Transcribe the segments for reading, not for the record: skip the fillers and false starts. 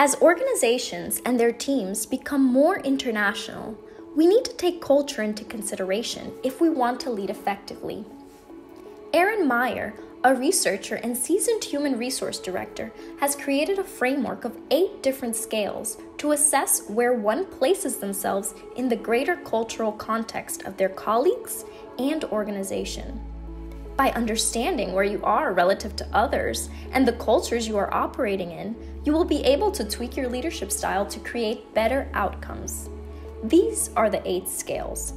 As organizations and their teams become more international, we need to take culture into consideration if we want to lead effectively. Erin Meyer, a researcher and seasoned human resource director, has created a framework of 8 different scales to assess where one places themselves in the greater cultural context of their colleagues and organization. By understanding where you are relative to others and the cultures you are operating in, you will be able to tweak your leadership style to create better outcomes. These are the 8 scales.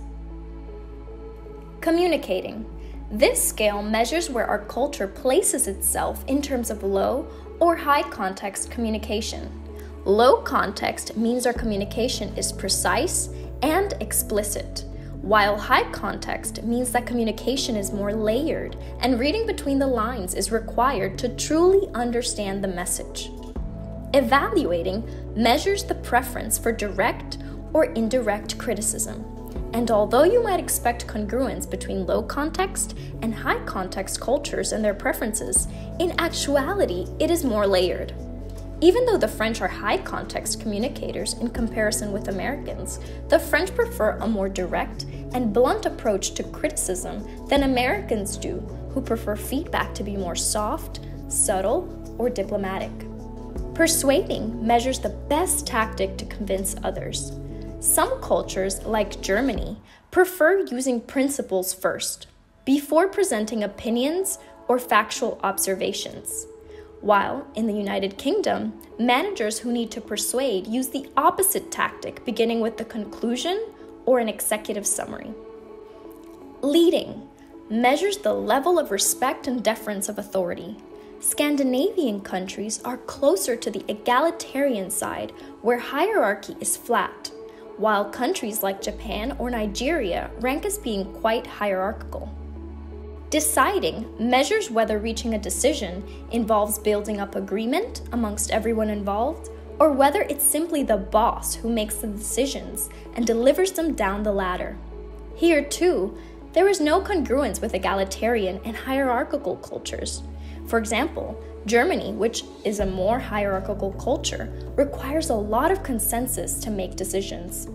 Communicating. This scale measures where our culture places itself in terms of low or high context communication. Low context means our communication is precise and explicit, while high context means that communication is more layered and reading between the lines is required to truly understand the message. Evaluating measures the preference for direct or indirect criticism. And although you might expect congruence between low context and high context cultures and their preferences, in actuality, it is more layered. Even though the French are high context communicators in comparison with Americans, the French prefer a more direct and blunt approach to criticism than Americans do, who prefer feedback to be more soft, subtle, or diplomatic. Persuading measures the best tactic to convince others. Some cultures, like Germany, prefer using principles first, before presenting opinions or factual observations. While in the United Kingdom, managers who need to persuade use the opposite tactic, beginning with the conclusion or an executive summary. Leading measures the level of respect and deference of authority. Scandinavian countries are closer to the egalitarian side, where hierarchy is flat, while countries like Japan or Nigeria rank as being quite hierarchical. Deciding measures whether reaching a decision involves building up agreement amongst everyone involved, or whether it's simply the boss who makes the decisions and delivers them down the ladder. Here, too, there is no congruence with egalitarian and hierarchical cultures. For example, Germany, which is a more hierarchical culture, requires a lot of consensus to make decisions.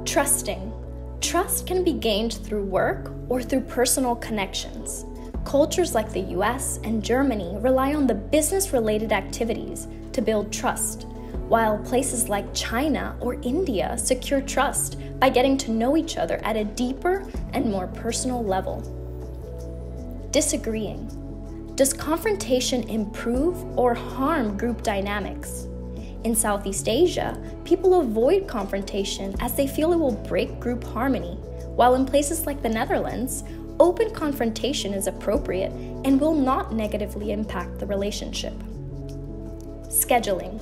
Trusting. Trust can be gained through work or through personal connections. Cultures like the US and Germany rely on the business-related activities to build trust, while places like China or India secure trust by getting to know each other at a deeper and more personal level. Disagreeing. Does confrontation improve or harm group dynamics? In Southeast Asia, people avoid confrontation as they feel it will break group harmony, while in places like the Netherlands, open confrontation is appropriate and will not negatively impact the relationship. Scheduling.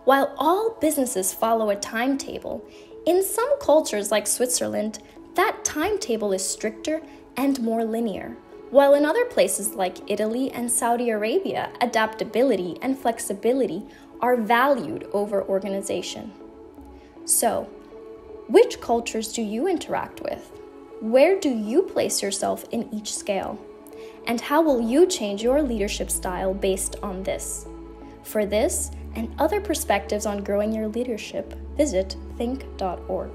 While all businesses follow a timetable, in some cultures like Switzerland, that timetable is stricter and more linear, while in other places like Italy and Saudi Arabia, adaptability and flexibility are valued over organization. So, which cultures do you interact with? Where do you place yourself in each scale? And how will you change your leadership style based on this? For this and other perspectives on growing your leadership, visit think.org.